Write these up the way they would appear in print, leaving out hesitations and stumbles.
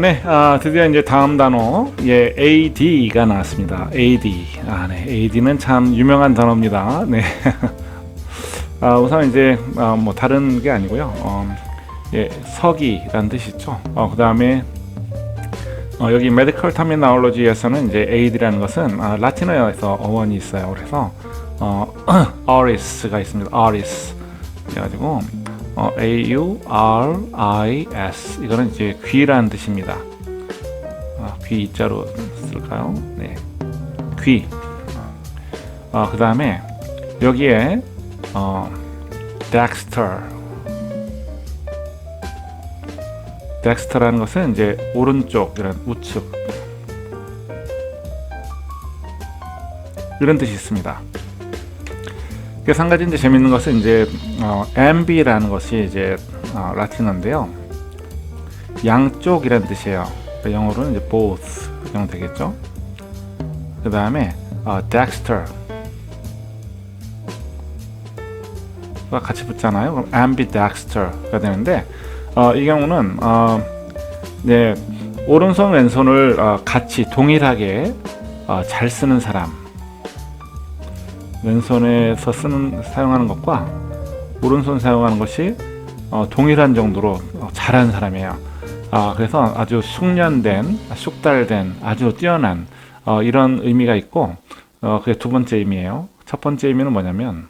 네. 드디어 이제 다음 단어, 예, AD가 나왔습니다. AD. 네. AD는 참 유명한 단어입니다. 네. 우선 이제, 뭐, 다른 게 아니고요. 예, 서기라는 뜻이죠. 그 다음에, 여기 메디컬 터미놀로지에서는 이제 AD라는 것은, 라틴어에서 어원이 있어요. 그래서, auris가 있습니다. auris. 그래가지고, AURIS 이거는 이제 귀라는 뜻입니다. 귀 이자로 쓸까요? 네, 귀. 그 다음에 여기에 Dexter라는 것은 이제 오른쪽 이런 우측 이런 뜻이 있습니다. 그래서 한 가지 이제 재밌는 것은 이제 amb라는 것이 이제 라틴어인데요. 양쪽이라는 뜻이에요. 그러니까 영어로는 이제 both 이렇게 되겠죠. 그 다음에 dexter 가 같이 붙잖아요. 그럼 ambidexter가 되는데 이 경우는 네, 오른손 왼손을 같이 동일하게 잘 쓰는 사람. 왼손에서 사용하는 것과 오른손 사용하는 것이 동일한 정도로 잘하는 사람이에요. 그래서 아주 숙달된 아주 뛰어난 이런 의미가 있고 그게 두 번째 의미예요. 첫 번째 의미는 뭐냐면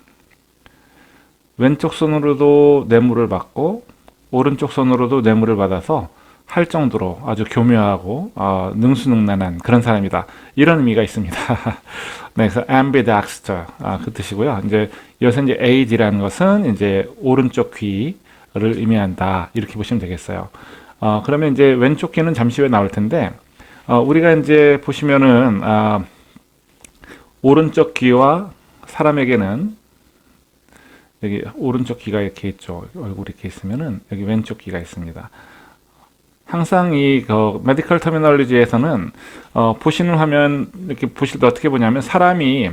왼쪽 손으로도 뇌물을 받고 오른쪽 손으로도 뇌물을 받아서 할 정도로 아주 교묘하고 능수능란한 그런 사람이다. 이런 의미가 있습니다. 네, 그래서 ambidexter 그 뜻이고요. 이제 여기서 이제 AD라는 것은 이제 오른쪽 귀를 의미한다. 이렇게 보시면 되겠어요. 그러면 이제 왼쪽 귀는 잠시 후에 나올 텐데 우리가 이제 보시면은 오른쪽 귀와 사람에게는 여기 오른쪽 귀가 이렇게 있죠. 얼굴이 이렇게 있으면은 여기 왼쪽 귀가 있습니다. 항상 이 메디컬 터미놀로지에서는 보시는 화면 이렇게 보실 때 어떻게 보냐면 사람이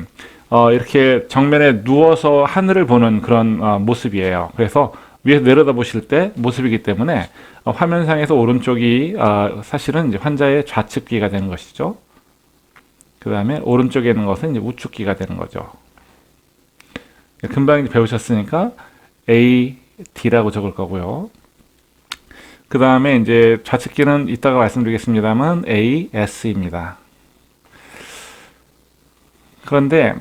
이렇게 정면에 누워서 하늘을 보는 그런 모습이에요. 그래서 위에서 내려다 보실 때 모습이기 때문에 화면상에서 오른쪽이 사실은 이제 환자의 좌측 귀가 되는 것이죠. 그 다음에 오른쪽에 있는 것은 이제 우측 귀가 되는 거죠. 금방 이제 배우셨으니까 AD라고 적을 거고요. 그 다음에 이제 좌측귀는 이따가 말씀드리겠습니다만 AS입니다. 그런데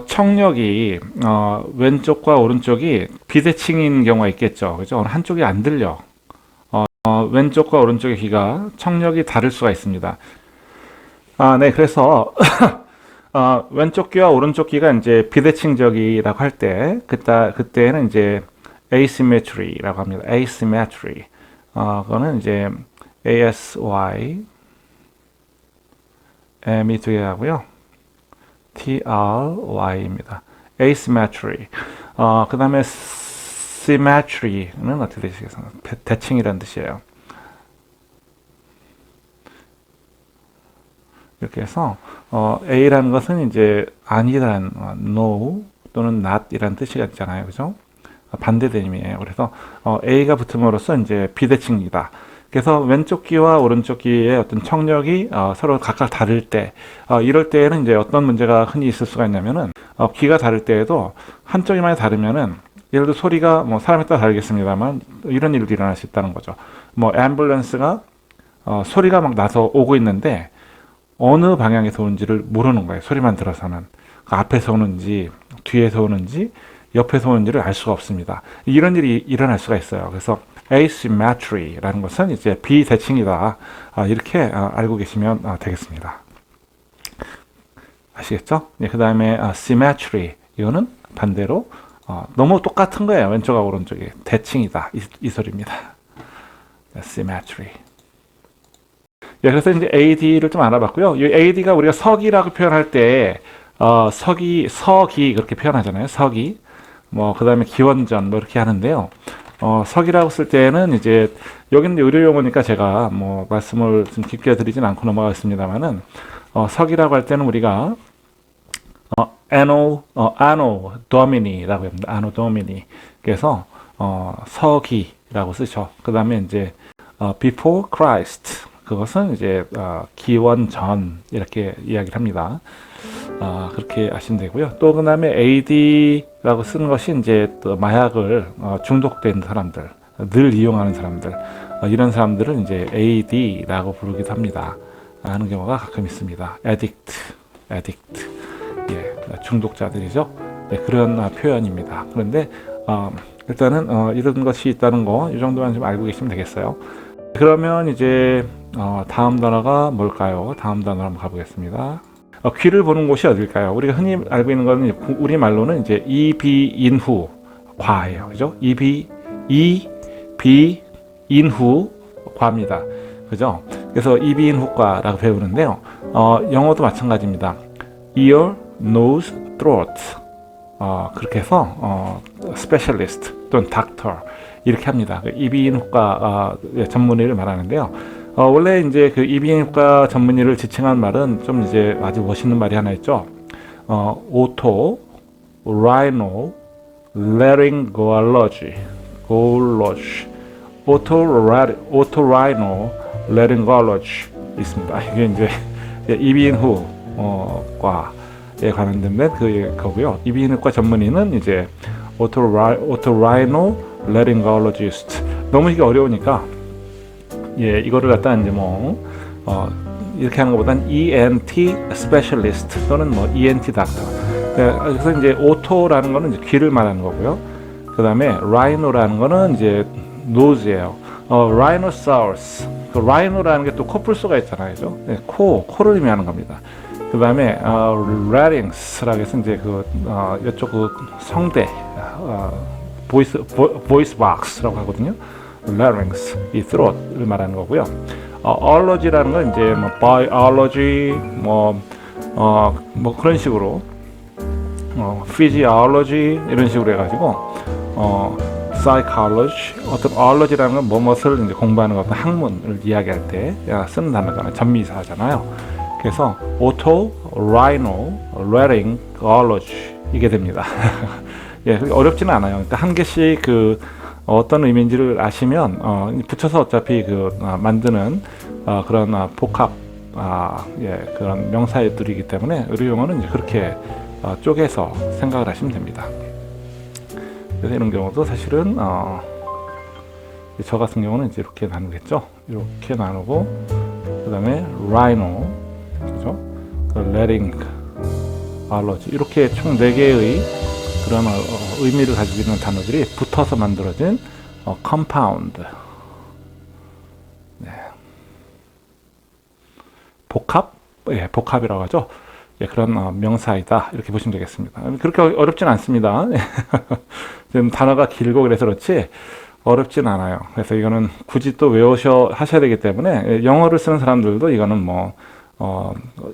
청력이 왼쪽과 오른쪽이 비대칭인 경우가 있겠죠. 그죠? 한쪽이 안 들려. 왼쪽과 오른쪽의 귀가 청력이 다를 수가 있습니다. 네, 그래서 왼쪽 귀와 오른쪽 귀가 이제 비대칭적이라고 할 때 그때는 이제 asymmetry라고 합니다. asymmetry. 그거는 이제 ASY M이 두 개 하고요. TRY입니다. asymmetry. 그 다음에 symmetry는 어떻게 되시겠어요? 대칭이라는 뜻이에요. 이렇게 해서 A라는 것은 이제 아니란 no 또는 not 이라는 뜻이 있잖아요. 그죠? 반대된 의미예요. 그래서 A가 붙음으로써 이제 비대칭이다. 그래서 왼쪽 귀와 오른쪽 귀의 어떤 청력이 서로 각각 다를 때 이럴 때에는 이제 어떤 문제가 흔히 있을 수가 있냐면은 귀가 다를 때에도 한쪽이 많이 다르면은 예를 들어 소리가 뭐 사람에 따라 다르겠습니다만 이런 일도 일어날 수 있다는 거죠. 뭐 앰뷸런스가 소리가 막 나서 오고 있는데 어느 방향에서 오는지를 모르는 거예요. 소리만 들어서는 앞에서 오는지 뒤에서 오는지 옆에서 오는지를 알 수가 없습니다. 이런 일이 일어날 수가 있어요. 그래서 asymmetry라는 것은 이제 비대칭이다. 이렇게 알고 계시면 되겠습니다. 아시겠죠? 네, 그 다음에 symmetry 이거는 반대로 너무 똑같은 거예요. 왼쪽하고 오른쪽이 대칭이다. 이 소리입니다. symmetry. 예, 그래서 이제 AD를 좀 알아봤고요. 이 AD가 우리가 서기라고 표현할 때 서기 그렇게 표현하잖아요. 서기. 뭐 그다음에 기원전 뭐 이렇게 하는데요. 서기라고 쓸 때는 이제 여기는 의료 용어니까 제가 뭐 말씀을 좀 깊게 드리진 않고 넘어가겠습니다만은 서기라고 할 때는 우리가 anno domini라고 합니다. anno domini. 그래서 서기라고 쓰죠. 그다음에 이제 before Christ 그것은 이제 기원전 이렇게 이야기를 합니다. 그렇게 아시면 되고요. 또 그다음에 AD라고 쓰는 것이 이제 또 마약을 중독된 사람들, 늘 이용하는 사람들, 이런 사람들을 이제 AD라고 부르기도 합니다. 하는 경우가 가끔 있습니다. addict, 예, 중독자들이죠. 네, 그런 표현입니다. 그런데 일단은 이런 것이 있다는 거, 이 정도만 좀 알고 계시면 되겠어요. 그러면 이제 다음 단어가 뭘까요? 다음 단어로 한번 가보겠습니다. 귀를 보는 곳이 어딜까요? 우리가 흔히 알고 있는 거는 우리 말로는 이제 이비인후 과예요, 그죠? 이비인후 과입니다, 그죠? 그래서 이비인후과라고 배우는데요. 영어도 마찬가지입니다. ear, nose, throat. 그렇게 해서 specialist 또는 doctor 이렇게 합니다. 이비인후과 전문의를 말하는데요. 원래 이제 그 이비인후과 전문의를 지칭한 말은 좀 이제 아주 멋있는 말이 하나 있죠. 오토 라이노 레링고알러지 오토라이노 레링고알러지 있습니다. 이게 이제 이비인후과에 관련된 그거고요. 이비인후과 전문의는 이제 오토라이노 레링고알러지스트. 너무 이게 어려우니까 예, 이거를 갖다 이제 이렇게 하는 것보다는 ENT 스페셜리스트 또는 ENT 닥터. 그래서 이제 오토라는 거는 이제 귀를 말하는 거고요. 그 다음에 라이노라는 거는 이제 노즈예요. 라이노사우루스. 그 라이노라는 게 또 코뿔소가 있잖아요, 그죠? 네, 코를 의미하는 겁니다. 그 다음에 라링스라고 해서 이제 이쪽 그 성대, 보이스 박스라고 하거든요. larynx, 이 throat을 말하는 거고요. allergy라는 건 이제 biology, 그런 식으로 physiology 이런 식으로 해가지고 psychology, 어떤 allergy라는 건 무엇을 이제 공부하는 어떤 학문을 이야기할 때 쓰는 단어잖아요. 전미사잖아요. 그래서 otorhinolaryngology 이게 됩니다. 예, 어렵지는 않아요. 그러니까 한 개씩 어떤 의미인지를 아시면 붙여서 어차피 만드는 그런 복합 그런 명사들이기 때문에 의료 용어는 이제 그렇게 쪼개서 생각을 하시면 됩니다. 그래서 이런 경우도 사실은 저 같은 경우는 이제 이렇게 나누겠죠. 이렇게 나누고 그 다음에 rhino, 그죠? 레링 알러지 이렇게 총 4개의 그런 의미를 가지고 있는 단어들이 붙어서 만들어진 compound, 네. 복합이라고 하죠. 예, 그런 명사이다 이렇게 보시면 되겠습니다. 그렇게 어렵진 않습니다. 지금 단어가 길고 그래서 그렇지 어렵진 않아요. 그래서 이거는 굳이 또 하셔야 되기 때문에 영어를 쓰는 사람들도 이거는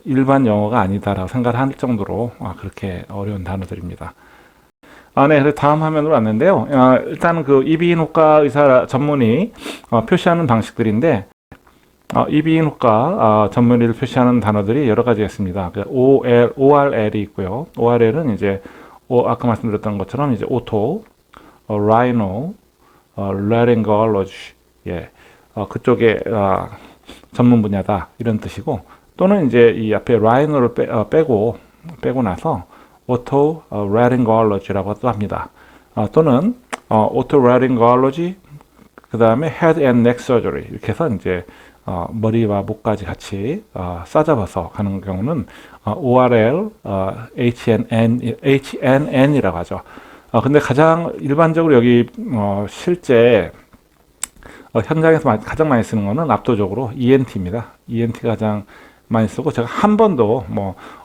일반 영어가 아니다라고 생각할 정도로 그렇게 어려운 단어들입니다. 네, 그래서 다음 화면으로 왔는데요. 일단 이비인후과 의사 전문의 표시하는 방식들인데, 이비인후과 전문의를 표시하는 단어들이 여러 가지가 있습니다. ORL이 있고요. ORL은 이제 아까 말씀드렸던 것처럼 이제 오토, 라이노, 레링고알러지, 예, 그쪽에 전문 분야다 이런 뜻이고, 또는 이제 이 앞에 라이노를 빼고 나서 오토라링고알러지라고 또 합니다. 또는 오토라링고알러지 그 다음에 head and neck surgery 이렇게 해서 이제 머리와 목까지 같이 싸잡아서 가는 경우는 ORL, HNN이라고 하죠. 근데 가장 일반적으로 여기 실제 현장에서 가장 많이 쓰는 거는 압도적으로 ENT입니다. ENT가 가장 많이 쓰고, 제가 한 번도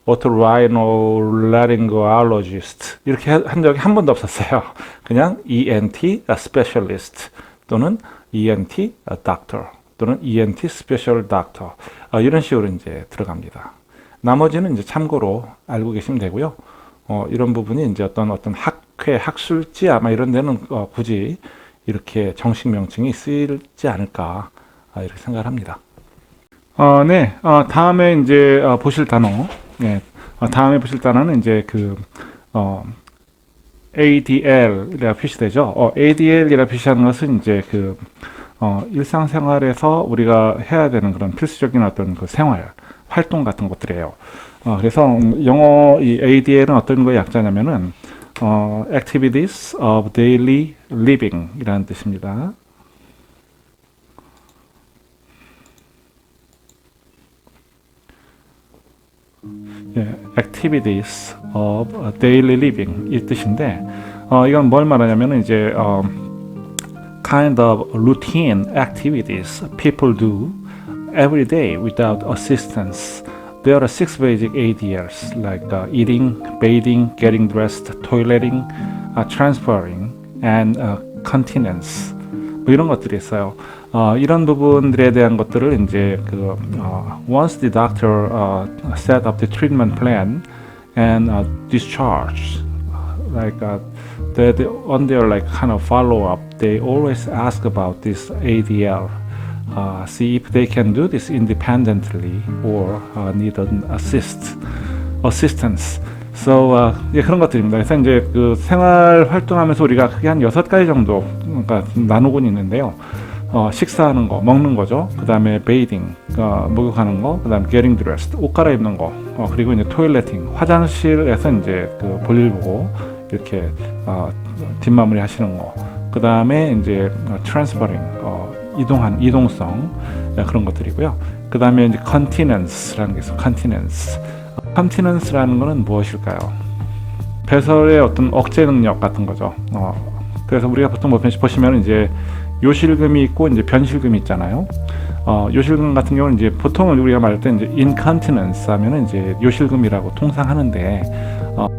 otorhinolaryngologist 이렇게 한 적이 한 번도 없었어요. 그냥 ENT specialist 또는 ENT doctor 또는 ENT special doctor 이런 식으로 이제 들어갑니다. 나머지는 이제 참고로 알고 계시면 되고요. 이런 부분이 이제 어떤 학회, 학술지 아마 이런 데는 굳이 이렇게 정식 명칭이 쓰이지 않을까 이렇게 생각을 합니다. 네, 다음에 이제 보실 단어, 네, 다음에 보실 단어는 이제 ADL이라 표시되죠. ADL이라 표시하는 것은 이제 일상생활에서 우리가 해야 되는 그런 필수적인 어떤 그 생활, 활동 같은 것들이에요. 그래서 영어 이 ADL은 어떤 거의 약자냐면은 Activities of Daily Living 이라는 뜻입니다. 예, Activities of Daily Living 이 뜻인데 이건 뭘 말하냐면은 이제 kind of routine activities people do every day without assistance. There are 6 basic ADLs like eating, bathing, getting dressed, toileting, transferring, and continence. 뭐 이런 것들이 있어요. 이런 부분들에 대한 것들을 이제 once the doctor set up the treatment plan and discharge, like on their like kind of follow up, they always ask about this ADL. See if they can do this independently or need an assistance. So 이제 그런 것들입니다. 그래서 이제 그 생활 활동하면서 우리가 크게 한 6가지 정도 그러니까 나누곤 있는데요. 식사하는 거, 먹는 거죠. 그 다음에 bathing, 목욕하는 거, 그 다음에 getting dressed, 옷 갈아입는 거, 그리고 이제 toileting, 화장실에서 이제 그 볼일 보고 이렇게 뒷마무리 하시는 거. 그 다음에 이제 transferring, 이동성 그런 것들이고요. 그 다음에 이제 continence라는 게 있어요. continence라는 거는 무엇일까요? 배설의 어떤 억제 능력 같은 거죠. 그래서 우리가 보통 보시면 이제 요실금이 있고 이제 변실금이 있잖아요. 요실금 같은 경우는 이제 보통은 우리가 말할 때 이제 incontinence 하면은 이제 요실금이라고 통상 하는데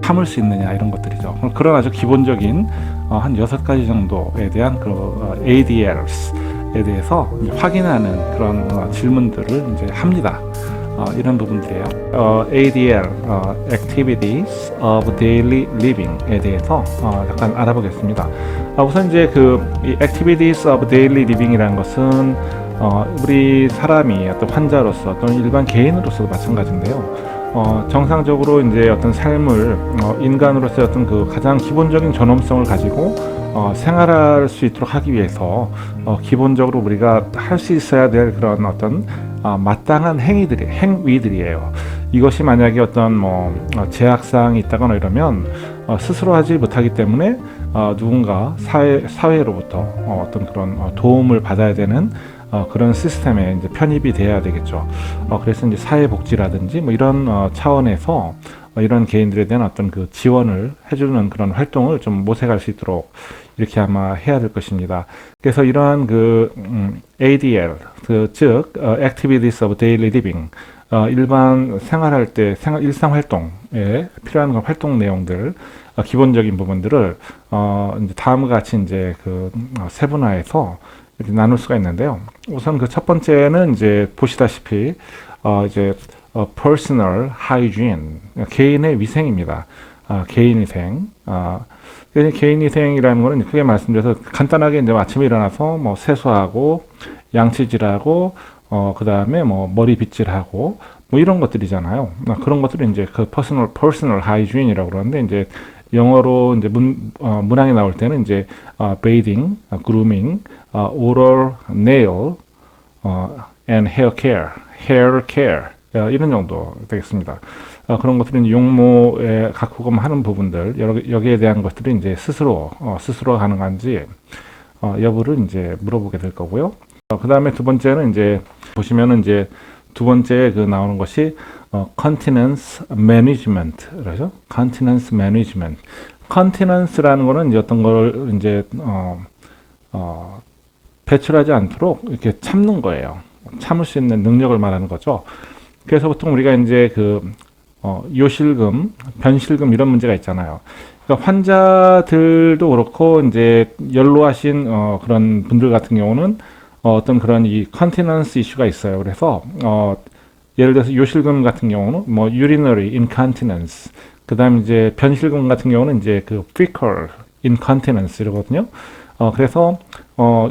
참을 수 있느냐 이런 것들이죠. 그런 아주 기본적인 한 6가지 정도에 대한 그 ADLs에 대해서 확인하는 그런 질문들을 이제 합니다. 이런 부분들이에요. ADL, Activities of Daily Living에 대해서 잠깐 알아보겠습니다. 우선 이제 이 Activities of Daily Living이라는 것은 우리 사람이 어떤 환자로서 또는 일반 개인으로서도 마찬가지인데요. 정상적으로 이제 어떤 삶을 인간으로서의 어떤 그 가장 기본적인 존엄성을 가지고 생활할 수 있도록 하기 위해서 기본적으로 우리가 할 수 있어야 될 그런 어떤 마땅한 행위들이에요. 이것이 만약에 어떤 제약사항이 있다거나 이러면 스스로 하지 못하기 때문에 누군가 사회로부터 어떤 그런 도움을 받아야 되는 그런 시스템에 이제 편입이 돼야 되겠죠. 그래서 이제 사회복지라든지 뭐 이런 차원에서 이런 개인들에 대한 어떤 그 지원을 해주는 그런 활동을 좀 모색할 수 있도록 이렇게 아마 해야 될 것입니다. 그래서 이러한 ADL, 즉 Activities of Daily Living, 일반 생활할 때 일상 활동에 필요한 활동 내용들, 기본적인 부분들을 이제 다음과 같이 이제 세분화해서 이렇게 나눌 수가 있는데요. 우선 그 첫 번째는 이제 보시다시피 이제 personal hygiene, 개인의 위생입니다. 개인 위생. 개인 위생이라는 거는 크게 말씀드려서 간단하게 이제 아침에 일어나서 뭐 세수하고 양치질하고 그 다음에 뭐 머리 빗질하고 뭐 이런 것들이잖아요. 그런 것들이 이제 그 personal hygiene이라고 그러는데 이제 영어로 이제 문항에 나올 때는 이제 bathing, grooming, oral, nail, and hair care 이런 정도 되겠습니다. 그런 것들은 용모에 갖고 하는 부분들 여기에 대한 것들이 이제 스스로 가능한지 여부를 이제 물어보게 될 거고요. 그 다음에 두 번째는 이제 보시면은 이제 두 번째 나오는 것이 continence management 그러죠. continence management. continence라는 거는 이제 어떤 걸 이제 배출하지 않도록 이렇게 참는 거예요. 참을 수 있는 능력을 말하는 거죠. 그래서 보통 우리가 이제 요실금, 변실금 이런 문제가 있잖아요. 그러니까 환자들도 그렇고 이제 연로하신 그런 분들 같은 경우는 어떤 그런 이 컨티넌스 이슈가 있어요. 그래서 예를 들어서 요실금 같은 경우는 뭐 urinary incontinence, 그다음에 이제 변실금 같은 경우는 이제 fecal incontinence 이러거든요. 그래서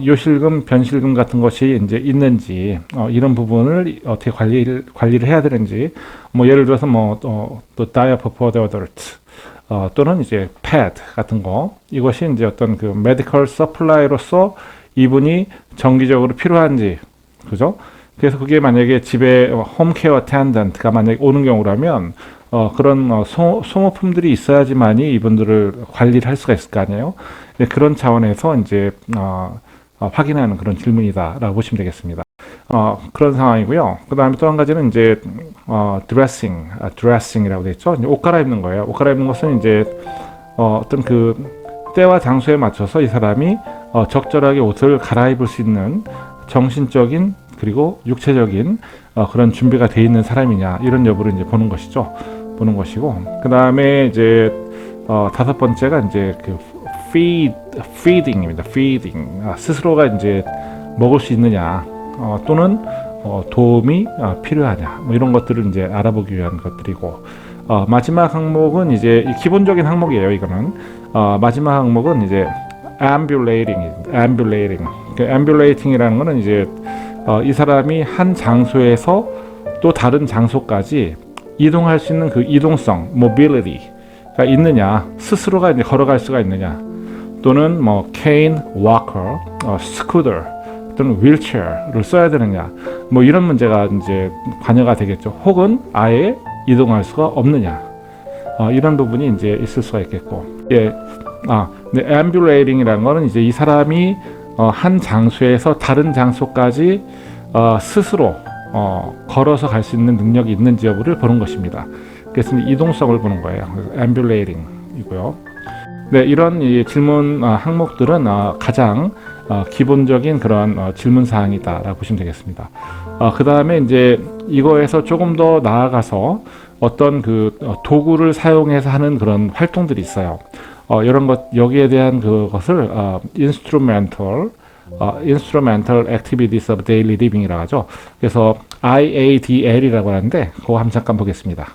요실금, 변실금 같은 것이 이제 있는지 이런 부분을 어떻게 관리를 해야 되는지 뭐 예를 들어서 또 diaper for the adult 또는 이제 pad 같은 거 이것이 이제 어떤 medical supply로서 이분이 정기적으로 필요한지, 그죠? 그래서 그게 만약에 집에 홈케어 어텐던트가 만약에 오는 경우라면 그런 소모품들이 있어야지만이 이분들을 관리를 할 수가 있을 거 아니에요. 네, 그런 차원에서 이제 확인하는 그런 질문이다라고 보시면 되겠습니다. 그런 상황이고요. 그 다음에 또 한 가지는 이제 드레싱이라고 되어 있죠. 이제 옷 갈아입는 거예요. 옷 갈아입는 것은 이제 어떤 그 때와 장소에 맞춰서 이 사람이 적절하게 옷을 갈아입을 수 있는 정신적인 그리고 육체적인 그런 준비가 돼 있는 사람이냐 이런 여부를 이제 보는 것이죠. 보는 것이고 그 다음에 이제 다섯 번째가 이제 그 feeding입니다. feeding 스스로가 이제 먹을 수 있느냐 또는 도움이 필요하냐 뭐 이런 것들을 이제 알아보기 위한 것들이고 마지막 항목은 이제 기본적인 항목이에요. 이거는 마지막 항목은 이제 ambulating. 그 ambulating이라는 거는 이제 이 사람이 한 장소에서 또 다른 장소까지 이동할 수 있는 그 이동성, mobility가 있느냐, 스스로가 이제 걸어갈 수가 있느냐, 또는 뭐 cane, walker, scooter 또는 wheelchair를 써야 되느냐, 뭐 이런 문제가 이제 관여가 되겠죠. 혹은 아예 이동할 수가 없느냐, 이런 부분이 이제 있을 수가 있겠고, 예, 근데 ambulating이라는 거는 이제 이 사람이 한 장소에서 다른 장소까지 스스로 걸어서 갈 수 있는 능력이 있는지 여부를 보는 것입니다. 그래서 이동성을 보는 거예요. ambulating이고요. 네, 이런 질문 항목들은 가장 기본적인 그런 질문 사항이다라고 보시면 되겠습니다. 그 다음에 이제 이거에서 조금 더 나아가서 어떤 그 도구를 사용해서 하는 그런 활동들이 있어요. 이런 것 여기에 대한 그것을 instrumental activities of daily living이라고 하죠. 그래서 IADL이라고 하는데 그거 한번 잠깐 보겠습니다.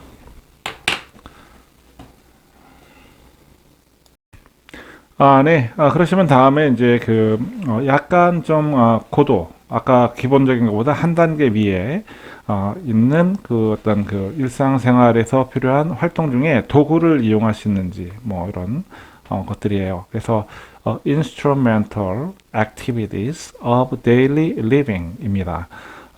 네. 그러시면 다음에 이제 그 약간 좀 고도 아까 기본적인 것보다 한 단계 위에 있는 그 어떤 그 일상생활에서 필요한 활동 중에 도구를 이용할 수 있는지 뭐 이런 것들이에요. 그래서 instrumental activities of daily living입니다.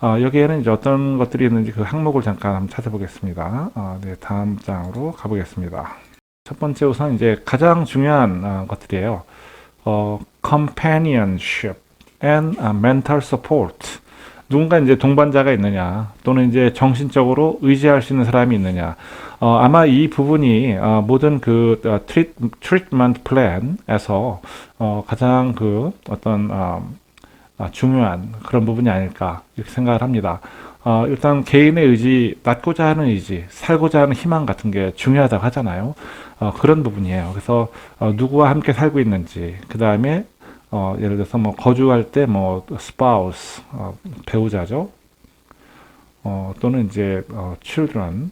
여기에는 이제 어떤 것들이 있는지 그 항목을 잠깐 한번 찾아보겠습니다. 네, 다음 장으로 가보겠습니다. 첫 번째 우선 이제 가장 중요한 것들이에요. companionship and mental support. 누군가 이제 동반자가 있느냐, 또는 이제 정신적으로 의지할 수 있는 사람이 있느냐. 아마 이 부분이 모든 그 트리트먼트 플랜에서 가장 그 어떤 중요한 그런 부분이 아닐까 이렇게 생각을 합니다. 일단 개인의 의지, 낳고자 하는 의지, 살고자 하는 희망 같은 게 중요하다고 하잖아요. 그런 부분이에요. 그래서 누구와 함께 살고 있는지, 그 다음에 예를 들어서 뭐 거주할 때 뭐 spouse, 배우자죠. 또는 이제 children,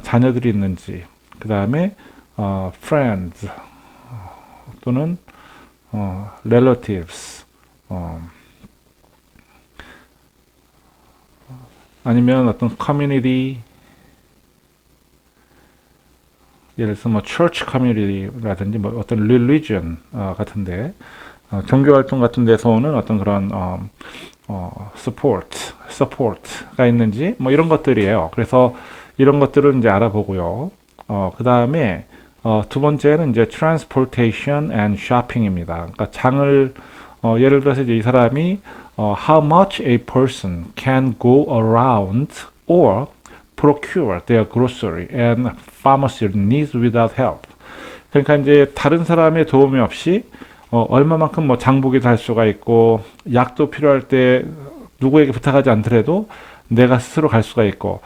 자녀들이 있는지, 그 다음에 friends 또는 relatives, 아니면 어떤 커뮤니티, 예를 들어서 뭐 church community라든지 뭐 어떤 religion 같은데 종교 활동 같은 데서 오는 어떤 그런 support가 있는지 뭐 이런 것들이에요. 그래서 이런 것들을 이제 알아보고요. 그 다음에 두 번째는 이제 transportation and shopping입니다. 그러니까 장을 예를 들어서 이제 이 사람이 how much a person can go around or procure their grocery and pharmacy needs without help. 그러니까 이제 다른 사람의 도움이 없이 얼마만큼 뭐 장보기도 할 수가 있고 약도 필요할 때 누구에게 부탁하지 않더라도 내가 스스로 갈 수가 있고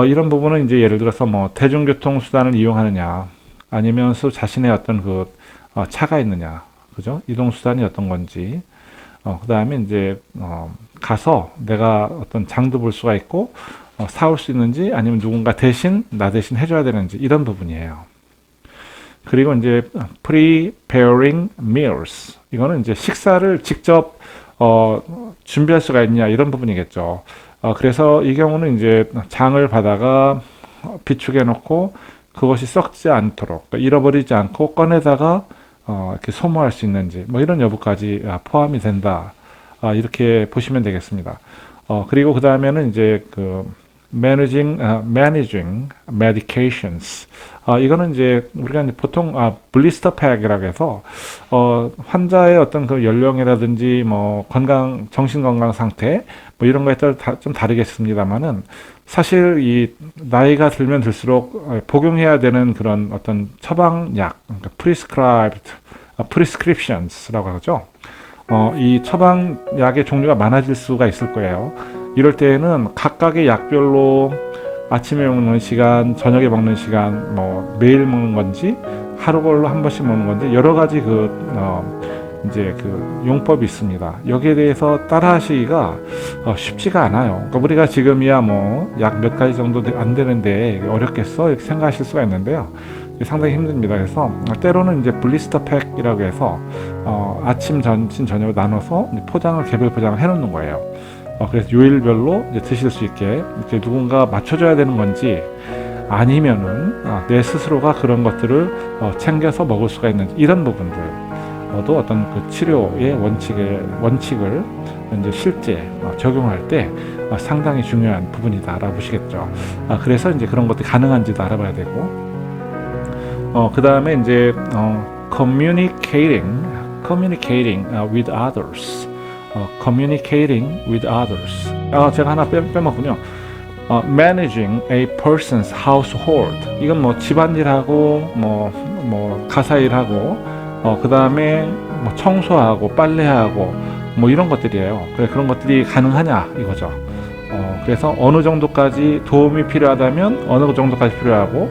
이런 부분은 이제 예를 들어서 뭐 대중교통 수단을 이용하느냐 아니면 자신의 어떤 그 차가 있느냐, 그죠? 이동 수단이 어떤 건지 그 다음에 이제 가서 내가 어떤 장도 볼 수가 있고 사올 수 있는지 아니면 누군가 대신 나 대신 해줘야 되는지 이런 부분이에요. 그리고 이제 preparing meals, 이거는 이제 식사를 직접 준비할 수가 있냐 이런 부분이겠죠. 그래서 이 경우는 이제 장을 받아가 비축해 놓고 그것이 썩지 않도록, 그러니까 잃어버리지 않고 꺼내다가 이렇게 소모할 수 있는지, 뭐 이런 여부까지 포함이 된다. 이렇게 보시면 되겠습니다. 그리고 그 다음에는 이제 그 managing medications. 이거는 이제 우리가 이제 보통 블리스터 팩이라고 해서 환자의 어떤 그 연령이라든지 뭐 건강, 정신 건강 상태 뭐 이런 거에 따라 좀 다르겠습니다만은 사실 이 나이가 들면 들수록 복용해야 되는 그런 어떤 처방약, 그러니까 prescriptions라고 하죠. 이 처방약의 종류가 많아질 수가 있을 거예요. 이럴 때에는 각각의 약별로 아침에 먹는 시간, 저녁에 먹는 시간, 뭐 매일 먹는 건지 하루걸로 한 번씩 먹는 건지 여러 가지 이제 그 용법이 있습니다. 여기에 대해서 따라하시기가 쉽지가 않아요. 그러니까 우리가 지금이야 뭐 약 몇 가지 정도 안 되는데 어렵겠어 이렇게 생각하실 수가 있는데요. 상당히 힘듭니다. 그래서 때로는 이제 블리스터 팩이라고 해서 아침, 점심, 저녁을 나눠서 포장을 개별 포장을 해놓는 거예요. 그래서 요일별로 이제 드실 수 있게 이렇게 누군가 맞춰줘야 되는 건지 아니면은 내 스스로가 그런 것들을 챙겨서 먹을 수가 있는지 이런 부분들도 어떤 그 치료의 원칙을 이제 실제 적용할 때 상당히 중요한 부분이다라고 보시겠죠. 그래서 이제 그런 것들이 가능한지도 알아봐야 되고, 그 다음에 이제 communicating with others. communicating with others. 제가 하나 빼먹군요. managing a person's household. 이건 뭐 집안일하고 뭐 가사일하고 그 다음에 뭐 청소하고 빨래하고 뭐 이런 것들이에요. 그런 것들이 가능하냐 이거죠. 그래서 어느 정도까지 도움이 필요하다면 어느 정도까지 필요하고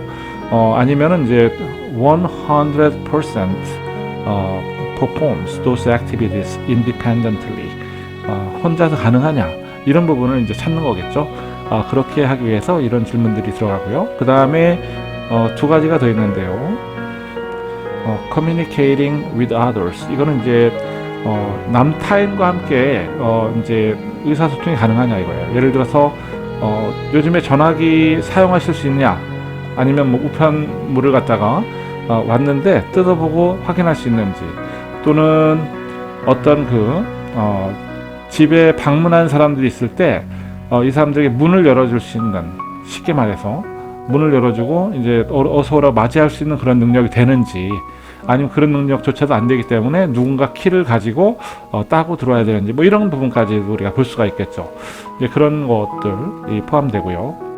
아니면은 이제 100% performs those activities independently. 혼자서 가능하냐 이런 부분을 이제 찾는 거겠죠. 그렇게 하기 위해서 이런 질문들이 들어가고요. 그 다음에 두 가지가 더 있는데요. communicating with others. 이거는 이제 남타인과 함께 이제 의사소통이 가능하냐 이거예요. 예를 들어서 요즘에 전화기 사용하실 수 있냐, 아니면 뭐 우편물을 갖다가 왔는데 뜯어보고 확인할 수 있는지, 또는 어떤 집에 방문한 사람들이 있을 때 이 사람들에게 문을 열어줄 수 있는, 쉽게 말해서 문을 열어주고 이제 어서 오라 맞이할 수 있는 그런 능력이 되는지, 아니면 그런 능력조차도 안 되기 때문에 누군가 키를 가지고 따고 들어와야 되는지, 뭐 이런 부분까지 우리가 볼 수가 있겠죠. 이제 그런 것들이 포함되고요.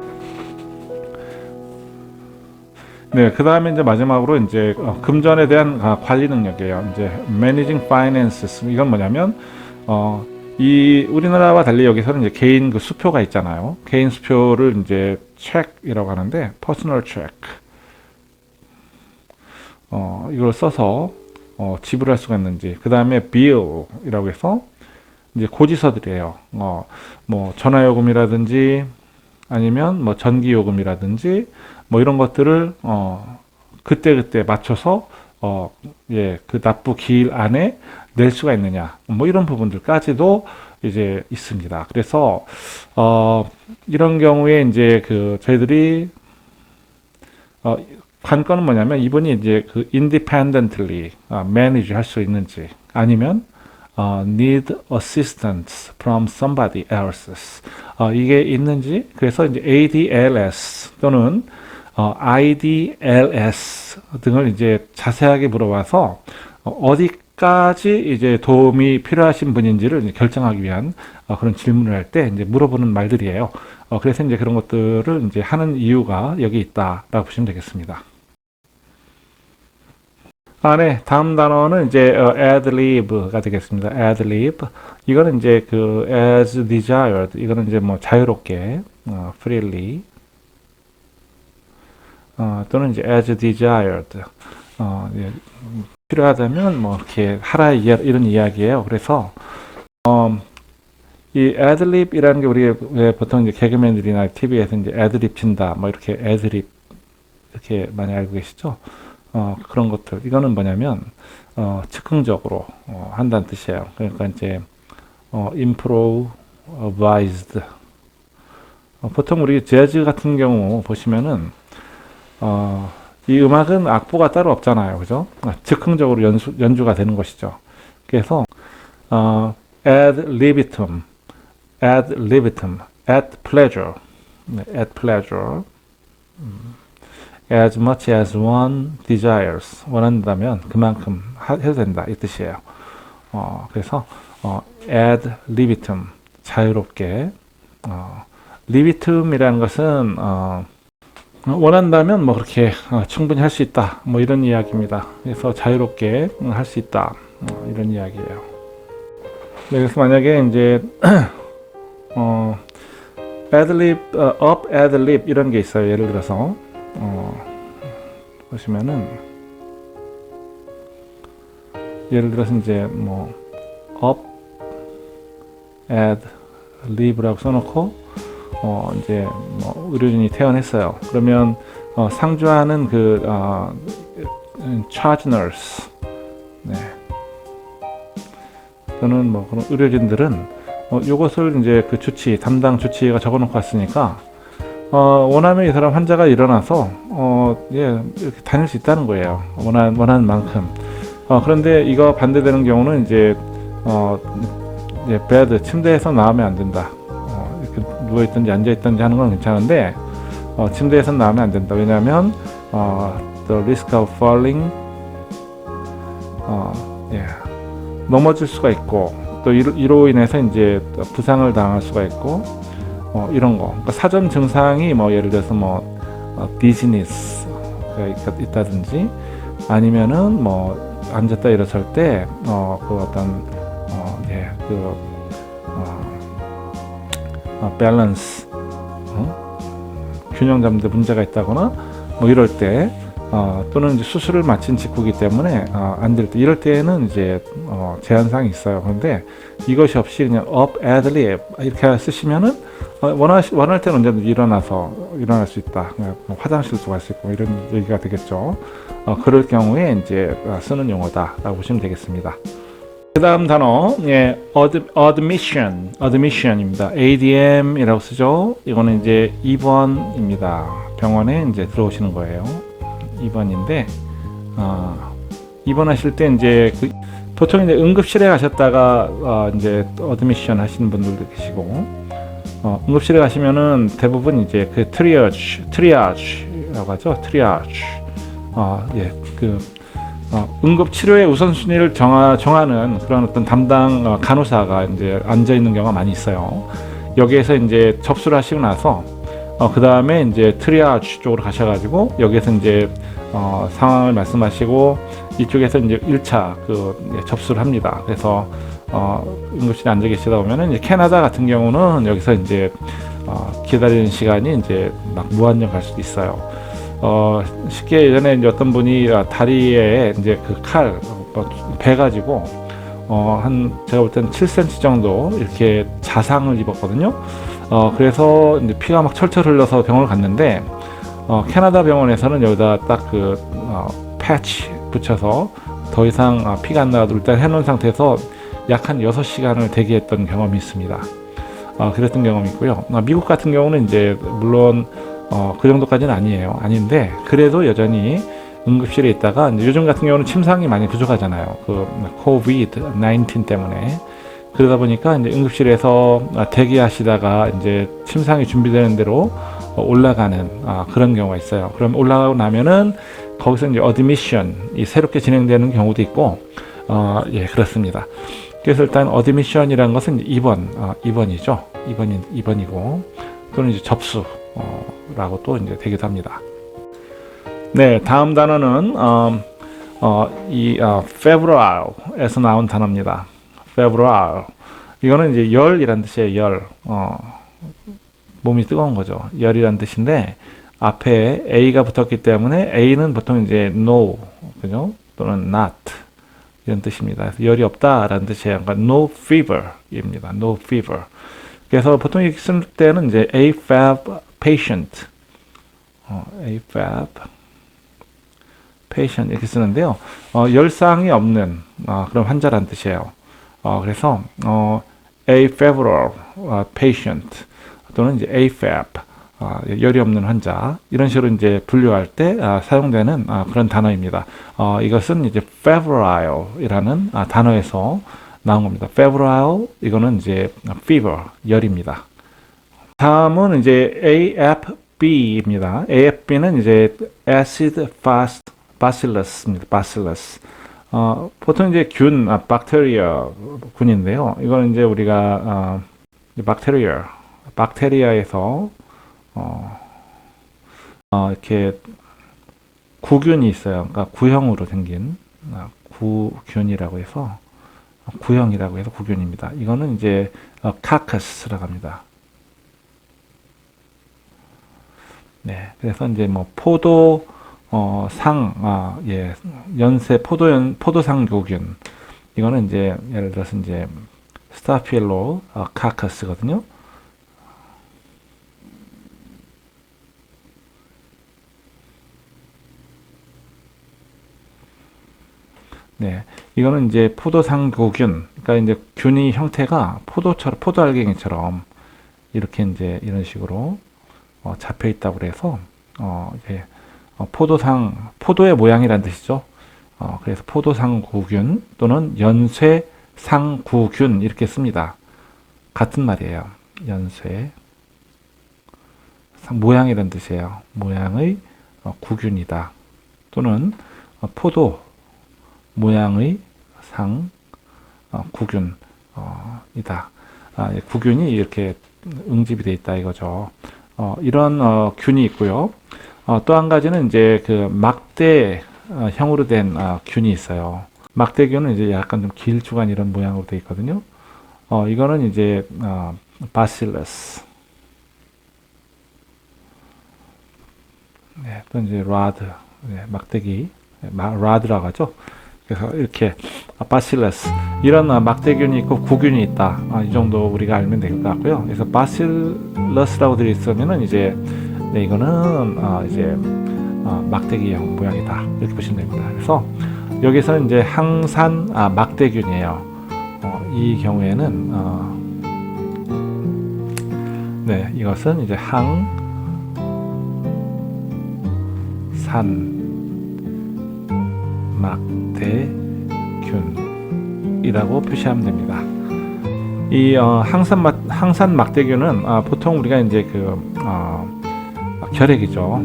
네, 그 다음에 이제 마지막으로 이제 금전에 대한 관리 능력이에요. 이제 managing finances. 이건 뭐냐면 이 우리나라와 달리 여기서는 이제 개인 그 수표가 있잖아요. 개인 수표를 이제 check이라고 하는데 personal check. 이걸 써서 지불할 수가 있는지. 그 다음에 bill이라고 해서 이제 고지서들이에요. 뭐 전화요금이라든지 아니면 뭐 전기요금이라든지 뭐 이런 것들을 그때 맞춰서 그 납부 기일 안에 낼 수가 있느냐, 뭐 이런 부분들까지도 이제 있습니다. 그래서 이런 경우에 이제 저희들이 관건은 뭐냐면 이분이 이제 independently manage 할 수 있는지, 아니면 need assistance from somebody else. 이게 있는지. 그래서 이제 ADLS 또는 IDLS 등을 이제 자세하게 물어봐서 어디까지 이제 도움이 필요하신 분인지를 이제 결정하기 위한 그런 질문을 할 때 이제 물어보는 말들이에요. 그래서 이제 그런 것들을 이제 하는 이유가 여기 있다라고 보시면 되겠습니다. 네. 다음 단어는 이제 ad-lib가 되겠습니다. ad-lib. 이거는 이제 as desired. 이거는 이제 뭐 자유롭게, freely. 또는 이제 as desired. 필요하다면 뭐 이렇게 하라 이런 이야기예요. 그래서 이 ad-lib이라는 게 우리 보통 이제 개그맨들이나 TV에서 이제 애드립 친다, 뭐 이렇게 애드립 이렇게 많이 알고 계시죠? 그런 것들. 이거는 뭐냐면 즉흥적으로 한다는 뜻이에요. 그러니까 이제 improvised. 보통 우리 재즈 같은 경우 보시면은 이 음악은 악보가 따로 없잖아요. 그죠? 즉흥적으로 연주가 되는 것이죠. 그래서, ad libitum, ad libitum, at pleasure, 네, at pleasure, as much as one desires, 원한다면 그만큼 해도 된다, 이 뜻이에요. 그래서, ad libitum, 자유롭게, libitum이라는 것은, 원한다면 뭐 그렇게 충분히 할 수 있다, 뭐 이런 이야기입니다. 그래서 자유롭게 할 수 있다, 이런 이야기예요. 네, 그래서 만약에 이제 adlib, up, adlib 이런 게 있어요. 예를 들어서 보시면은 예를 들어서 이제 뭐 up, adlib라고 써놓고 이제 뭐 의료진이 퇴원했어요. 그러면 상주하는 그 charge nurse, 네. 또는 뭐 그런 의료진들은 요것을 이제 그 주치 담당 주치의가 적어놓고 왔으니까 원하면 이 사람 환자가 일어나서 예 이렇게 다닐 수 있다는 거예요. 원하는 만큼. 그런데 이거 반대되는 경우는 이제 이제 베드 침대에서 나오면 안 된다. 이렇게 누워 있든지 앉아 있든지 하는 건 괜찮은데 침대에서 나오면 안 된다. 왜냐하면 the risk of falling 예. 넘어질 수가 있고 또 이로 인해서 이제 부상을 당할 수가 있고 이런 거. 그러니까 사전 증상이 뭐 예를 들어서 뭐 디즈니스가 있다든지 아니면은 뭐 앉았다 일어설 때 그 어떤 밸런스 균형 잡는 데 문제가 있다거나 뭐 이럴 때 또는 이제 수술을 마친 직후이기 때문에 안 될 때 이럴 때에는 이제 제한사항이 있어요. 그런데 이것이 없이 그냥 up, ad lib 이렇게 쓰시면은 원할 때는 언제든지 일어날 수 있다. 뭐 화장실도 갈 수 있고 이런 얘기가 되겠죠. 그럴 경우에 이제 쓰는 용어다라고 보시면 되겠습니다. 그 다음 단어, 예, admission입니다. ADM이라고 쓰죠. 이거는 이제 입원입니다. 병원에 이제 들어오시는 거예요. 입원인데, 입원하실 때 이제 보통 이제 응급실에 가셨다가 이제 admission 하시는 분들도 계시고, 응급실에 가시면은 대부분 이제 그 트리아지라고 하죠. 트리아지. 예, 응급 치료의 우선순위를 정하는 그런 어떤 담당 간호사가 이제 앉아 있는 경우가 많이 있어요. 여기에서 이제 접수를 하시고 나서 그 다음에 이제 트리아지 쪽으로 가셔가지고 여기에서 이제 상황을 말씀하시고 이쪽에서 이제 1차 접수를 합니다. 그래서 응급실에 앉아 계시다 보면은 이제 캐나다 같은 경우는 여기서 이제 기다리는 시간이 이제 막 무한정 갈 수도 있어요. 쉽게 예전에 이제 어떤 분이 다리에 이제 그 칼 배 가지고 제가 볼 때는 7cm 정도 이렇게 자상을 입었거든요. 그래서 이제 피가 막 철철 흘러서 병원을 갔는데 캐나다 병원에서는 여기다 딱 패치 붙여서 더 이상 피가 안 나와도 일단 해놓은 상태에서 약 한 6시간을 대기했던 경험이 있습니다. 그랬던 경험이 있고요. 미국 같은 경우는 이제 물론 그 정도까지는 아닌데 그래도 여전히 응급실에 있다가 이제 요즘 같은 경우는 침상이 많이 부족하잖아요. 그 COVID-19 때문에. 그러다 보니까 이제 응급실에서 대기하시다가 이제 침상이 준비되는 대로 올라가는 그런 경우가 있어요. 그럼 올라가고 나면은 거기서 이제 어드미션이 새롭게 진행되는 경우도 있고, 예, 그렇습니다. 그래서 일단 어드미션이라는 것은 입원이죠. 입원이고 또는 이제 접수라고 또 이제 되기도 합니다. 네, 다음 단어는 februle에서 나온 단어입니다. februle. 이거는 이제 열이란 뜻이에요. 열. 몸이 뜨거운 거죠. 열이란 뜻인데 앞에 a가 붙었기 때문에 a는 보통 이제 no, 그죠? 또는 not 이런 뜻입니다. 그래서 열이 없다라는 뜻이에요. 그러니까 no fever입니다. no fever. 그래서 보통 이렇게 쓸 때는 이제 AFib patient, AFib patient 이렇게 쓰는데요. 열상이 없는 그런 환자라는 뜻이에요. 그래서 afebrile patient 또는 이제 AFib 열이 없는 환자 이런 식으로 이제 분류할 때 사용되는 그런 단어입니다. 이것은 이제 febrile이라는 단어에서 나온 겁니다. febrile 이거는 이제 fever 열입니다. 다음은 이제 AFB입니다. AFB는 이제 acid fast bacillus입니다. bacillus. 보통 이제 균, 박테리아 균인데요. 이거는 이제 우리가 박테리아에서 이렇게 구균이 있어요. 그러니까 구형으로 생긴 구균이라고 해서 구형이라고 해서 구균입니다. 이거는 이제 카커스라고 합니다. 네, 그래서 이제 뭐 포도 연세 포도상 구균 이거는 이제 예를 들어서 이제 스타필로 카커스거든요. 네, 이거는 이제 포도상구균, 그러니까 이제 균이 형태가 포도알갱이처럼 이렇게 이제 이런 식으로 잡혀 있다고 그래서 이제 포도의 모양이란 뜻이죠. 그래서 포도상구균 또는 연쇄상구균 이렇게 씁니다. 같은 말이에요. 모양이란 뜻이에요. 모양의 구균이다. 또는 포도 모양의 구균이다. 구균이 이렇게 응집이 되어 있다 이거죠. 이런 균이 있고요. 또 한 가지는 이제 그 막대형으로 된 균이 있어요. 막대균은 이제 약간 좀 길쭉한 이런 모양으로 되어 있거든요. 이거는 이제 바실러스. 네, 또 이제 라드, 막대기, 라드라고 하죠. 그래서 이렇게 바실러스 이런 막대균이 있고 구균이 있다. 이 정도 우리가 알면 될 것 같고요. 그래서 바실러스라고 되어 있으면은 이제 이거는 이제 막대기형 모양이다 이렇게 보시면 됩니다. 그래서 여기서는 이제 항산 막대균이에요. 이 경우에는 이것은 이제 항산 막대균이라고 표시하면 됩니다. 이 항산 막대균은 보통 우리가 이제 결핵이죠.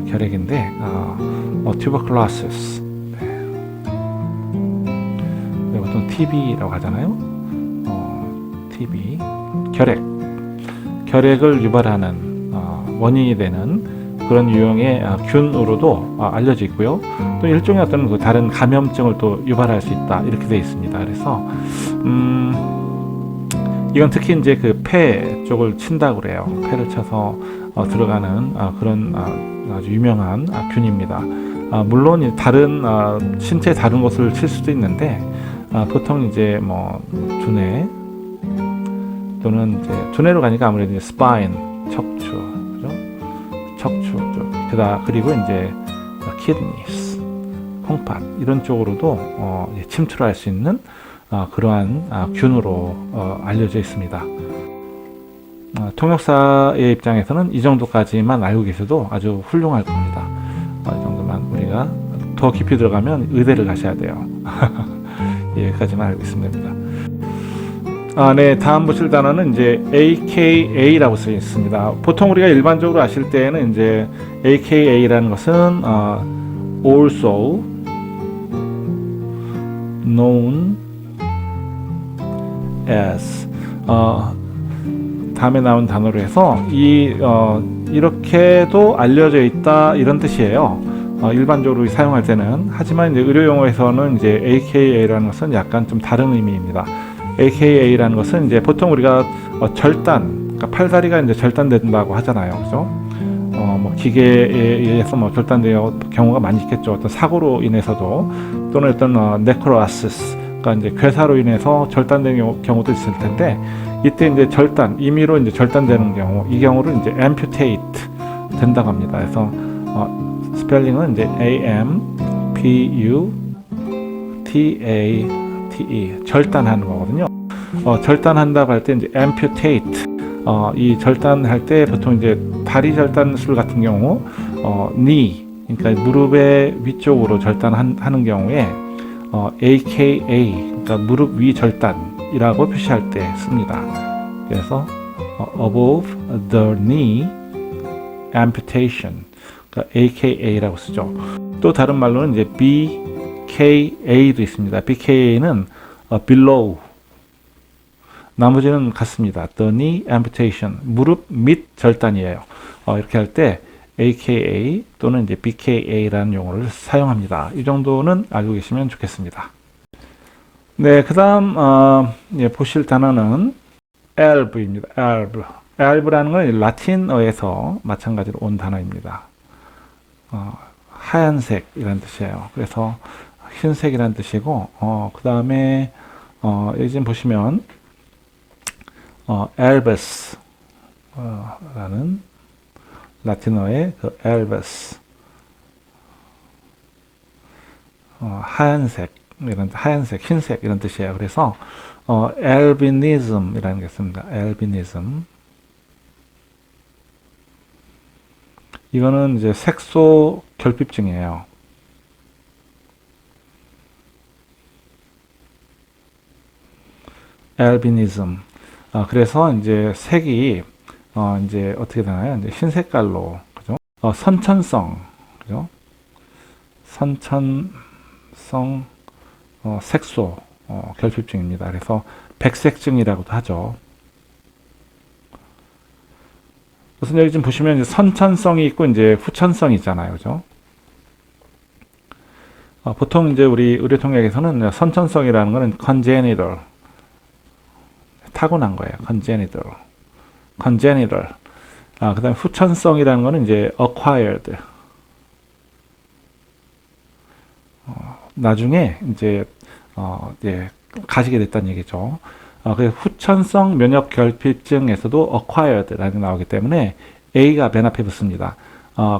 결핵인데 tuberculosis 보통 TB라고 하잖아요. TB 결핵을 유발하는 원인이 되는 그런 유형의 균으로도 알려져 있고요. 또 일종의 어떤 그 다른 감염증을 또 유발할 수 있다 이렇게 되어 있습니다. 그래서 이건 특히 이제 그 폐 쪽을 친다고 그래요. 폐를 쳐서 들어가는 그런 아주 유명한 균입니다. 물론 다른 신체 다른 곳을 칠 수도 있는데 보통 이제 뭐 두뇌 또는 이제 두뇌로 가니까 아무래도 이제 스파인 척추 쪽 그리고 이제 키드니스 콩팥 이런 쪽으로도 침투할 수 있는 그러한 균으로 알려져 있습니다. 통역사의 입장에서는 이 정도까지만 알고 계셔도 아주 훌륭할 겁니다. 이 정도만 우리가 더 깊이 들어가면 의대를 가셔야 돼요. 여기까지만 알고 있으면 됩니다. 네, 다음 보실 단어는 이제 AKA라고 쓰여 있습니다. 보통 우리가 일반적으로 아실 때는 이제 AKA라는 것은 also known as 다음에 나온 단어로 해서 이렇게도 알려져 있다 이런 뜻이에요. 일반적으로 사용할 때는. 하지만 이제 의료 용어에서는 이제 AKA라는 것은 약간 좀 다른 의미입니다. AKA라는 것은 이제 보통 우리가 절단, 그러니까 팔다리가 이제 절단된다고 하잖아요, 그죠? 뭐 기계에 의해서 뭐 절단되는 경우가 많이 있겠죠. 어떤 사고로 인해서도 또는 어떤 네크로아시스, 그러니까 이제 괴사로 인해서 절단되는 경우도 있을 텐데 이때 이제 임의로 이제 절단되는 경우, 이 경우를 이제 amputate 된다고 합니다. 그래서 스펠링은 이제 AMPUTATE 절단하는 거거든요. 절단한다고 할 때 이제 amputate 이 절단할 때 보통 이제 다리 절단술 같은 경우 knee, 그러니까 무릎의 위쪽으로 절단하는 경우에 AKA, 그러니까 무릎 위 절단이라고 표시할 때 씁니다. 그래서 above the knee amputation, 그러니까 AKA라고 쓰죠. 또 다른 말로는 이제 BKA도 있습니다. BKA는 below, 나머지는 같습니다. The knee amputation, 무릎 밑 절단이에요. 이렇게 할 때 AKA 또는 이제 BKA라는 용어를 사용합니다. 이 정도는 알고 계시면 좋겠습니다. 네, 그 다음 보실 단어는 elb입니다. elb. elb라는 건 라틴어에서 마찬가지로 온 단어입니다. 하얀색이라는 뜻이에요. 그래서 흰색이라는 뜻이고, 그 다음에 여기 지금 보시면 elbus 라는 라틴어의 그 elbus, 하얀색, 흰색 이런 뜻이에요. 그래서 albinism이라는 게 있습니다. albinism. 이거는 이제 색소 결핍증이에요. albinism. 그래서 이제 색이 이제 어떻게 되나요? 이제 흰 색깔로, 그죠? 선천성, 그죠? 선천성 색소 결핍증입니다. 그래서 백색증이라고도 하죠. 우선 여기 좀 보시면 이제 선천성이 있고 이제 후천성이 있잖아요, 그죠? 보통 이제 우리 의료통역에서는 선천성이라는 것은 congenital, 타고난 거예요. congenital. 그다음에 후천성이라는 거는 이제 acquired. 나중에 이제 가지게 됐다는 얘기죠. 그래서 후천성 면역 결핍증에서도 acquired라는 게 나오기 때문에 A가 맨 앞에 붙습니다.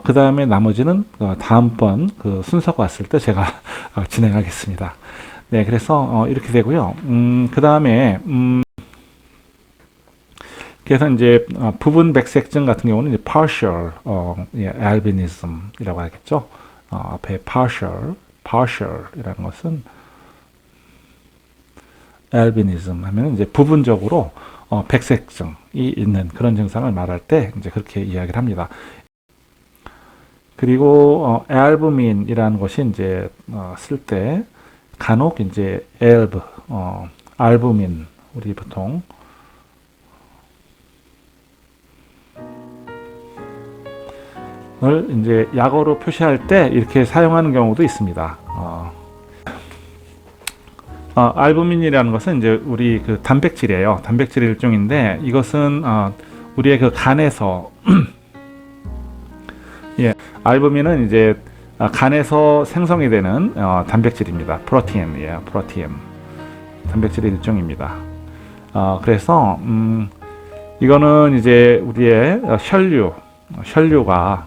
그 다음에 나머지는 다음번 그 순서가 왔을 때 제가 진행하겠습니다. 네, 그래서 이렇게 되고요. 그 다음에 그래서 이제 부분 백색증 같은 경우는 이제 partial albinism이라고 하겠죠. 앞에 partial이라는 것은 albinism 하면 이제 부분적으로 백색증이 있는 그런 증상을 말할 때 이제 그렇게 이야기를 합니다. 그리고 albumin이라는 것이 이제 쓸 때 간혹 이제 알부민, 우리 보통 을 이제 약어로 표시할 때 이렇게 사용하는 경우도 있습니다. 알부민이라는 것은 이제 우리 그 단백질이에요. 단백질 일종인데 이것은 우리의 그 간에서 알부민은 이제 간에서 생성이 되는 단백질입니다. 프로틴이에요. 프로틴. 단백질의 일종입니다. 그래서 이거는 이제 우리의 혈류가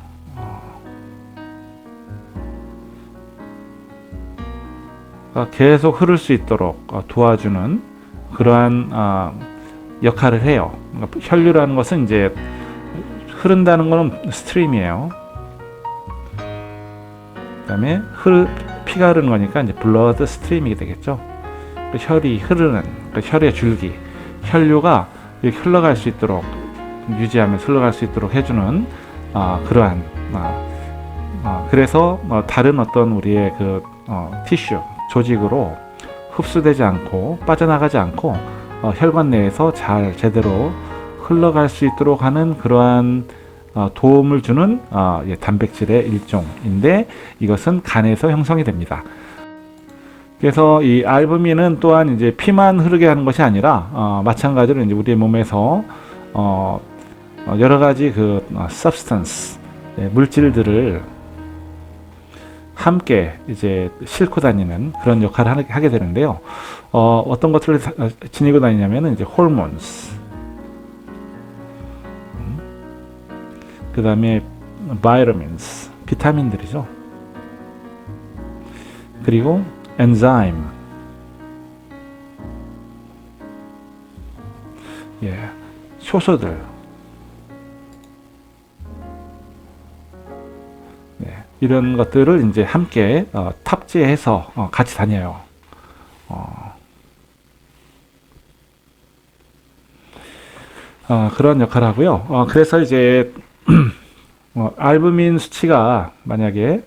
계속 흐를 수 있도록 도와주는 그러한 역할을 해요. 혈류라는 것은 이제 흐른다는 것은 스트림이에요. 그다음에 피가 흐르는 거니까 이제 블러드 스트림이 되겠죠. 혈이 흐르는, 혈의 줄기, 혈류가 이렇게 흘러갈 수 있도록 유지하면서 흘러갈 수 있도록 해주는 그러한 그래서 다른 어떤 우리의 그 티슈 조직으로 흡수되지 않고 빠져나가지 않고 혈관 내에서 잘 제대로 흘러갈 수 있도록 하는 그러한 도움을 주는 단백질의 일종인데 이것은 간에서 형성이 됩니다. 그래서 이 알부민은 또한 이제 피만 흐르게 하는 것이 아니라 마찬가지로 이제 우리의 몸에서 여러 가지 그 substance 물질들을 함께 이제 싣고 다니는 그런 역할을 하게 되는데요. 어떤 것들을 지니고 다니냐면은 이제 hormones, 그 다음에 vitamins, 비타민들이죠. 그리고 enzyme, 효소들, 이런 것들을 이제 함께 탑재해서 같이 다녀요. 그런 역할을 하고요. 그래서 이제 알부민 수치가 만약에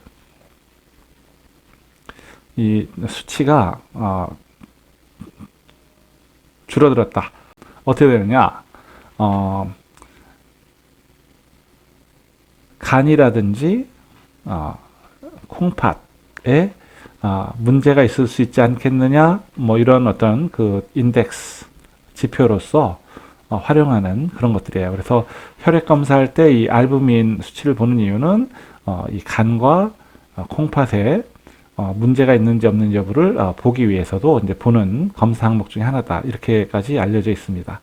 이 수치가 줄어들었다. 어떻게 되느냐? 간이라든지 콩팥에 문제가 있을 수 있지 않겠느냐? 뭐 이런 어떤 그 인덱스 지표로서 활용하는 그런 것들이에요. 그래서 혈액 검사할 때 이 알부민 수치를 보는 이유는 이 간과 콩팥에 문제가 있는지 없는지 여부를 보기 위해서도 이제 보는 검사 항목 중에 하나다. 이렇게까지 알려져 있습니다.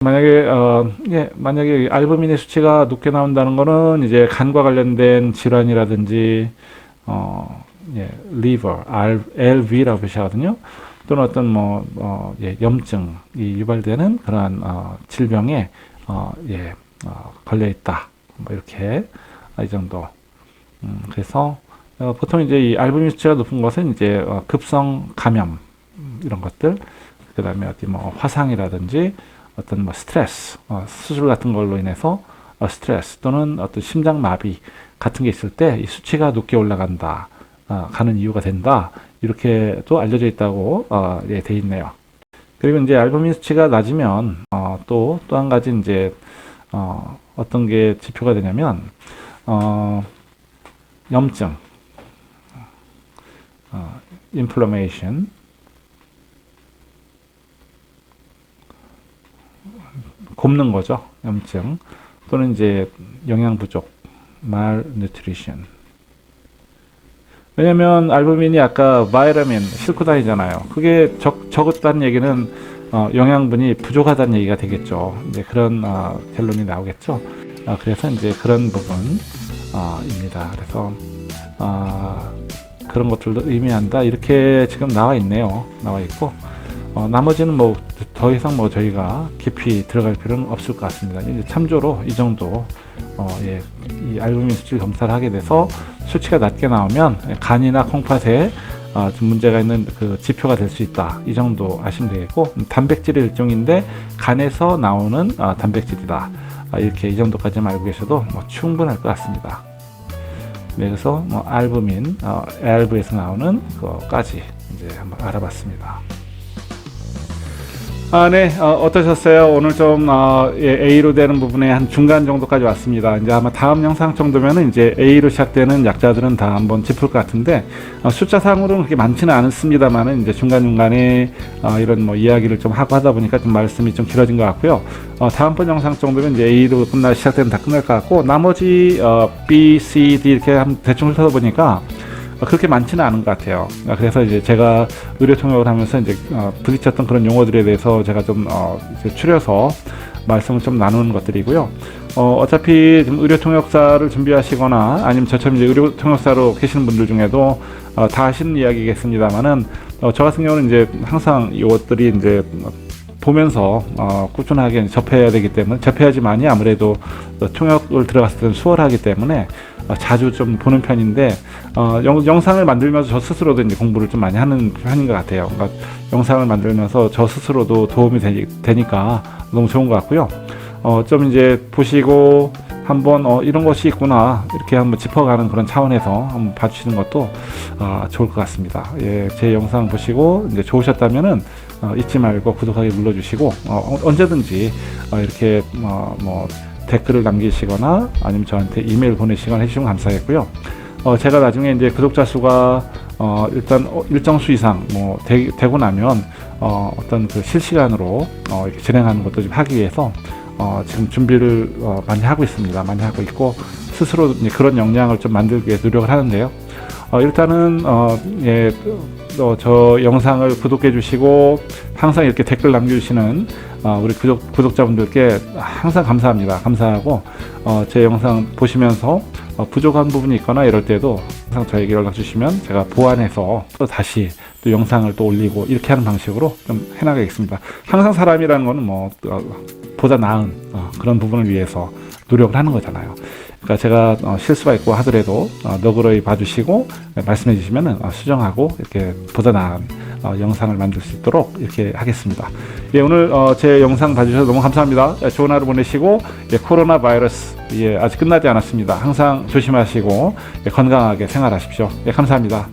만약에 알부민의 수치가 높게 나온다는 거는 이제 간과 관련된 질환이라든지 liver, LV라고 표시하거든요. 또는 어떤 염증이 유발되는 그러한 질병에 걸려 있다. 뭐 이렇게 이 정도. 그래서 보통 이제 이 알부민 수치가 높은 것은 이제 급성 감염 이런 것들, 그다음에 어디 화상이라든지 어떤 스트레스, 수술 같은 걸로 인해서 스트레스 또는 어떤 심장 마비 같은 게 있을 때 이 수치가 높게 올라간다, 가는 이유가 된다. 이렇게 또 알려져 있다고 돼 있네요. 그리고 이제 알부민 수치가 낮으면 또 한 가지 이제 어떤 게 지표가 되냐면 염증, inflammation, 곪는 거죠. 염증 또는 이제 영양 부족, malnutrition. 왜냐면 알부민이 아까 바이라민 싣고 다니잖아요. 그게 적었다는 얘기는 영양분이 부족하다는 얘기가 되겠죠. 이제 그런 결론이 나오겠죠. 그래서 이제 그런 부분입니다. 그래서 그런 것들도 의미한다. 이렇게 지금 나와 있네요. 나와 있고 나머지는 더 이상 저희가 깊이 들어갈 필요는 없을 것 같습니다. 이제 참조로 이 정도 이 알부민 수치 검사를 하게 돼서 수치가 낮게 나오면 간이나 콩팥에 좀 문제가 있는 그 지표가 될 수 있다. 이 정도 아시면 되겠고, 단백질의 일종인데 간에서 나오는 단백질이다. 이렇게 이 정도까지만 알고 계셔도 충분할 것 같습니다. 네, 그래서 알부민, ALV에서 나오는 그거까지 이제 한번 알아봤습니다. 네, 어떠셨어요? 오늘 좀 A로 되는 부분에 한 중간 정도까지 왔습니다. 이제 아마 다음 영상 정도면은 이제 A로 시작되는 약자들은 다 한번 짚을 것 같은데 숫자상으로는 그렇게 많지는 않습니다만은 이제 중간중간에 이런 이야기를 좀 하고 하다 보니까 좀 말씀이 좀 길어진 것 같고요. 다음번 영상 정도면 이제 A로 시작되면 다 끝날 것 같고, 나머지 B, C, D 이렇게 대충 훑어서 보니까 그렇게 많지는 않은 것 같아요. 그래서 이제 제가 의료 통역을 하면서 이제 부딪혔던 그런 용어들에 대해서 제가 좀 이제 추려서 말씀을 좀 나누는 것들이고요. 어차피 좀 의료 통역사를 준비하시거나 아니면 저처럼 이제 의료 통역사로 계시는 분들 중에도 다 하시는 이야기겠습니다만은 저 같은 경우는 이제 항상 이것들이 이제 보면서 꾸준하게 접해야 되기 때문에, 접해야지만이 아무래도 통역을 들어갔을 때는 수월하기 때문에 자주 좀 보는 편인데 영상을 만들면서 저 스스로도 이제 공부를 좀 많이 하는 편인 것 같아요. 그러니까 영상을 만들면서 저 스스로도 도움이 되니까 너무 좋은 것 같고요. 좀 이제 보시고 한번 이런 것이 있구나 이렇게 한번 짚어가는 그런 차원에서 한번 봐주시는 것도 좋을 것 같습니다. 예, 제 영상 보시고 이제 좋으셨다면은 잊지 말고 구독하기 눌러주시고 언제든지 이렇게 댓글을 남기시거나 아니면 저한테 이메일 보내시거나 해주시면 감사하겠고요. 제가 나중에 이제 구독자 수가 일단 일정 수 이상 되고 나면 어떤 그 실시간으로 이렇게 진행하는 것도 좀 하기 위해서 지금 준비를 많이 하고 있습니다. 많이 하고 있고 스스로 이제 그런 역량을 좀 만들기 위해 노력을 하는데요. 일단은 저 영상을 구독해 주시고 항상 이렇게 댓글 남겨주시는 우리 구독자분들께 항상 감사합니다. 감사하고 제 영상 보시면서 부족한 부분이 있거나 이럴 때도 항상 저에게 연락 주시면 제가 보완해서 또 다시 또 영상을 또 올리고 이렇게 하는 방식으로 좀 해나가겠습니다. 항상 사람이라는 거는 보다 나은 그런 부분을 위해서 노력을 하는 거잖아요. 그러니까 제가 실수가 있고 하더라도 너그러이 봐주시고 말씀해 주시면 수정하고 이렇게 보다 나은 영상을 만들 수 있도록 이렇게 하겠습니다. 예, 오늘 제 영상 봐주셔서 너무 감사합니다. 좋은 하루 보내시고, 예, 코로나 바이러스 아직 끝나지 않았습니다. 항상 조심하시고 건강하게 생활하십시오. 예, 감사합니다.